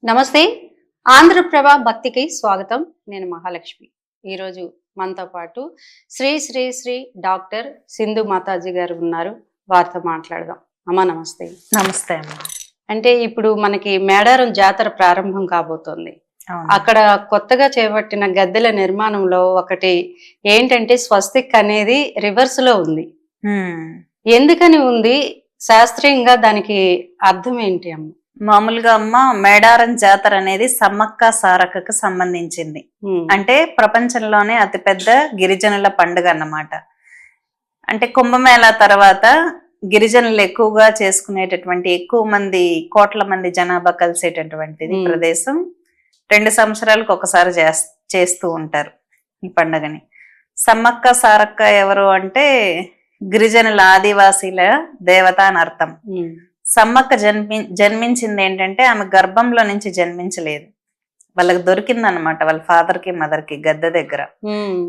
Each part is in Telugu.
నమస్తే, ఆంధ్రప్రభ భక్తికి స్వాగతం. నేను మహాలక్ష్మి. ఈరోజు మనతో పాటు శ్రీ శ్రీ శ్రీ డాక్టర్ సింధు మాతాజీ గారు ఉన్నారు. వారితో మాట్లాడదాం. అమ్మ నమస్తే. నమస్తే అమ్మ. అంటే ఇప్పుడు మనకి మేడారం జాతర ప్రారంభం కాబోతోంది. అక్కడ కొత్తగా చేపట్టిన గద్దెల నిర్మాణంలో ఒకటి ఏంటంటే స్వస్తిక్ అనేది రివర్స్ లో ఉంది. ఎందుకని ఉంది? శాస్త్రీయంగా దానికి అర్థం ఏంటి అమ్మ? మామూలుగా అమ్మ, మేడారం జాతర అనేది సమ్మక్క సారక్కకు సంబంధించింది. అంటే ప్రపంచంలోనే అతిపెద్ద గిరిజనుల పండుగ అన్నమాట. అంటే కుంభమేళా తర్వాత గిరిజనులు ఎక్కువగా చేసుకునేటటువంటి, ఎక్కువ మంది, కోట్ల మంది జనాభా కలిసేటటువంటిది ప్రదేశం. 2 సంవత్సరాలకు ఒకసారి చేస్తూ ఉంటారు ఈ పండుగని. సమ్మక్క సారక్క ఎవరు అంటే గిరిజనుల ఆదివాసీల దేవత అని అర్థం. సమ్మక్క జన్మించింది ఏంటంటే ఆమె గర్భంలో నుంచి జన్మించలేదు, వాళ్ళకి దొరికిందనమాట, వాళ్ళ ఫాదర్ కి మదర్ కి గద్దె దగ్గర.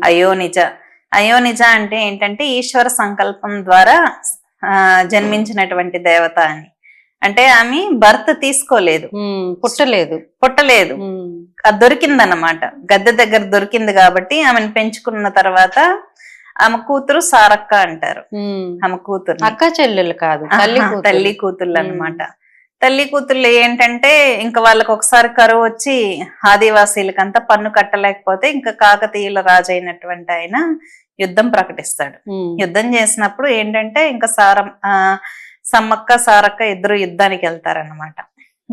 అయోనిజ అంటే ఏంటంటే ఈశ్వర సంకల్పం ద్వారా జన్మించినటువంటి దేవత అని. అంటే ఆమె భర్త తీసుకోలేదు, పుట్టలేదు, అది దొరికిందన్నమాట, గద్దె దగ్గర దొరికింది. కాబట్టి ఆమెను పెంచుకున్న తర్వాత ఆమె కూతురు సారక్క అంటారు. ఆమె కూతురు, అక్క చెల్లెలు కాదు, తల్లి కూతుళ్ళు అన్నమాట. తల్లి కూతుళ్ళు ఏంటంటే ఇంకా వాళ్ళకి ఒకసారి కరువు వచ్చి ఆదివాసీలకంతా పన్ను కట్టలేకపోతే ఇంకా కాకతీయుల రాజు అయినటువంటి ఆయన యుద్ధం ప్రకటిస్తాడు. యుద్ధం చేసినప్పుడు ఏంటంటే ఇంకా సమ్మక్క సారక్క ఇద్దరు యుద్ధానికి వెళ్తారన్నమాట.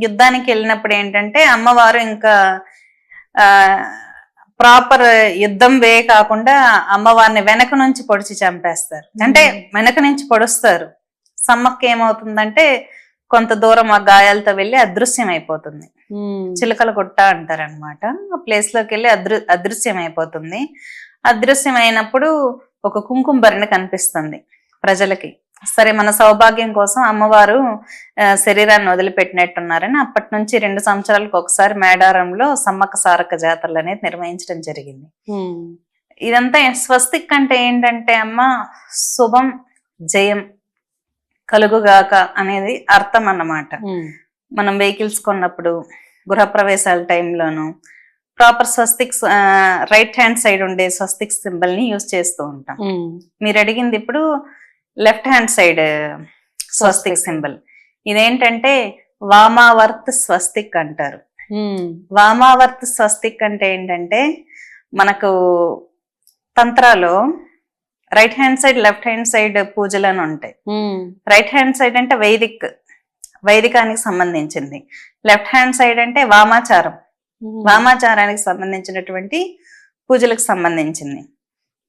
యుద్ధానికి వెళ్ళినప్పుడు ఏంటంటే అమ్మవారు ఇంకా ప్రాపర్ యుద్ధం వే కాకుండా అమ్మవారిని వెనక నుంచి పొడిచి చంపేస్తారు. అంటే వెనక నుంచి పొడుస్తారు. సమ్మక్క ఏమవుతుందంటే కొంత దూరం ఆ గాయాలతో వెళ్ళి అదృశ్యం అయిపోతుంది. చిలకల గుట్ట అంటారనమాట. ఆ ప్లేస్ లోకి వెళ్ళి అదృశ్యం అయిపోతుంది. అదృశ్యం అయినప్పుడు ఒక కుంకుమ భరణి కనిపిస్తుంది ప్రజలకి. సరే, మన సౌభాగ్యం కోసం అమ్మవారు శరీరాన్ని వదిలిపెట్టినట్టున్నారని అప్పటి నుంచి 2 సంవత్సరాలకు ఒకసారి మేడారంలో సమ్మక్క సారక్క జాతరలు అనేది నిర్వహించడం జరిగింది. ఇదంతా స్వస్తిక్ అంటే ఏంటంటే అమ్మ, శుభం, జయం కలుగుగాక అనేది అర్థం అన్నమాట. మనం వెహికల్స్ కొన్నప్పుడు, గృహప్రవేశాల టైంలోను ప్రాపర్ స్వస్తిక్స్ రైట్ హ్యాండ్ సైడ్ ఉండే స్వస్తిక్ సింబల్ ని యూజ్ చేస్తూ ఉంటాం. మీరు అడిగింది ఇప్పుడు లెఫ్ట్ హ్యాండ్ సైడ్ స్వస్తిక్ సింబల్. ఇదేంటంటే వామావర్త్ స్వస్తిక్ అంటారు. వామావర్త్ స్వస్తిక్ అంటే ఏంటంటే మనకు తంత్రాలో right hand side, left hand side పూజలను ఉంటాయి. రైట్ హ్యాండ్ సైడ్ అంటే వైదికానికి సంబంధించింది. లెఫ్ట్ హ్యాండ్ సైడ్ అంటే వామాచారానికి సంబంధించినటువంటి పూజలకు సంబంధించింది.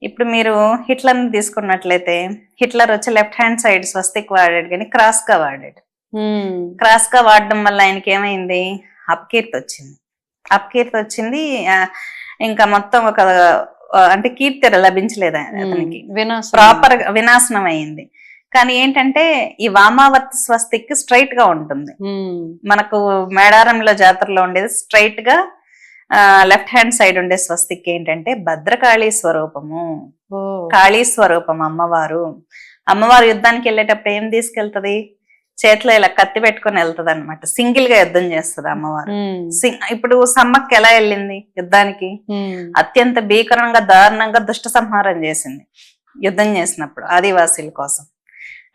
ఇప్పుడు మీరు హిట్లర్ని తీసుకున్నట్లయితే హిట్లర్ వచ్చి లెఫ్ట్ హ్యాండ్ సైడ్ స్వస్తిక్ వాడాడు, కానీ క్రాస్ గా వాడాడు. క్రాస్ గా వాడడం వల్ల ఆయనకి ఏమైంది? అపకీర్తి వచ్చింది. ఇంకా మొత్తం ఒక అంటే కీర్తి లభించలేదు అతనికి, ప్రాపర్ గా వినాశనం అయింది. కానీ ఏంటంటే ఈ వామావర్త్ స్వస్తిక్ స్ట్రైట్ గా ఉంటుంది. మనకు మేడారంలో జాతరలో ఉండేది స్ట్రైట్ గా. లెఫ్ట్ హ్యాండ్ సైడ్ ఉండే స్వస్తిక్ ఏంటంటే భద్రకాళీ స్వరూపము, కాళీ స్వరూపం అమ్మవారు. అమ్మవారు యుద్ధానికి వెళ్ళేటప్పుడు ఏం తీసుకెళ్తది? చేతిలో ఇలా కత్తి పెట్టుకుని వెళ్తది అనమాట. సింగిల్ గా యుద్ధం చేస్తుంది అమ్మవారు. ఇప్పుడు సమ్మక్క ఎలా వెళ్ళింది యుద్ధానికి? అత్యంత భీకరంగా, దారుణంగా దుష్ట సంహారం చేసింది యుద్ధం చేసినప్పుడు ఆదివాసీల కోసం.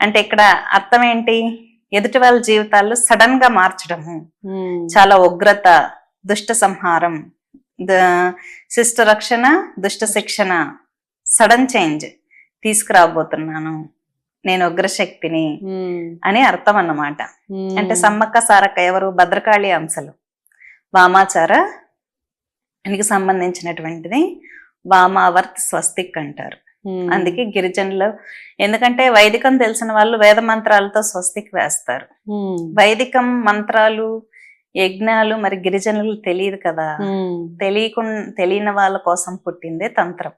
అంటే ఇక్కడ అర్థం ఏంటి? ఎదుటి వాళ్ళ జీవితాల్లో సడన్ గా మార్చడము, చాలా ఉగ్రత, దుష్ట సంహారం, శిష్ట రక్షణ, దుష్ట శిక్షణ, సడన్ చేంజ్ తీసుకురాబోతున్నాను, నేను ఉగ్రశక్తిని అని అర్థం అన్నమాట. అంటే సమ్మక్క సారక్క ఎవరు? భద్రకాళి అంశలు. వామాచారానికి సంబంధించినటువంటిది వామావర్త్ స్వస్తిక్ అంటారు. అందుకే గిరిజనులు, ఎందుకంటే వైదికం తెలిసిన వాళ్ళు వేద మంత్రాలతో స్వస్తిక్ వేస్తారు. వైదికం మంత్రాలు, యజ్ఞాలు మరి గిరిజనులు తెలియదు కదా. తెలియని వాళ్ళ కోసం పుట్టిందే తంత్రం.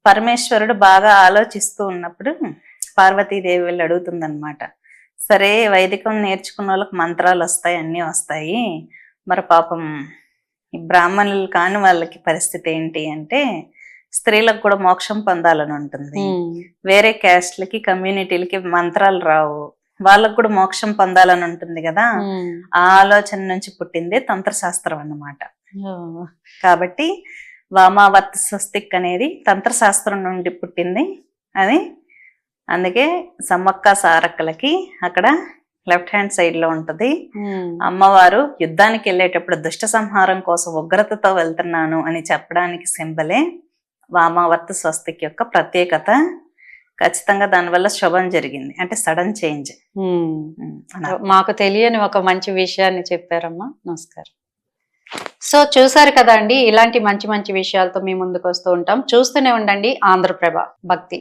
పరమేశ్వరుడు బాగా ఆలోచిస్తూ ఉన్నప్పుడు పార్వతీదేవి వెళ్ళి అడుగుతుందన్నమాట, సరే వైదికం నేర్చుకున్న వాళ్ళకి మంత్రాలు వస్తాయి, అన్నీ వస్తాయి, మరి పాపం ఈ బ్రాహ్మణులు కాని వాళ్ళకి పరిస్థితి ఏంటి అంటే స్త్రీలకు కూడా మోక్షం పొందాలని ఉంటుంది. ఉమ్, వేరే క్యాస్ట్లకి కమ్యూనిటీలకి మంత్రాలు రావు, వాళ్ళకు కూడా మోక్షం పొందాలని ఉంటుంది కదా. ఉమ్. ఆ ఆలోచన నుంచి పుట్టిందే తంత్రశాస్త్రం అన్నమాట. ఓ, కాబట్టి వామావర్త స్వస్తిక్ అనేది తంత్రశాస్త్రం నుండి పుట్టింది అది. అందుకే సమ్మక్క సారక్కలకి అక్కడ లెఫ్ట్ హ్యాండ్ సైడ్ లో ఉంటది. ఉమ్, అమ్మవారు యుద్ధానికి వెళ్ళేటప్పుడు దుష్ట సంహారం కోసం ఉగ్రతతో వెళ్తున్నాను అని చెప్పడానికి సింబలే వామావర్త స్వస్తిక్ యొక్క ప్రత్యేకత. ఖచ్చితంగా దానివల్ల శుభం జరిగింది, అంటే సడన్ చేంజ్. ఉమ్. మాకు తెలియని ఒక మంచి విషయాన్ని చెప్పారమ్మా. నమస్కారం. సో చూసారు కదా అండి, ఇలాంటి మంచి మంచి విషయాలతో మీ ముందుకు వస్తూ ఉంటాం. చూస్తూనే ఉండండి ఆంధ్రప్రభ భక్తి.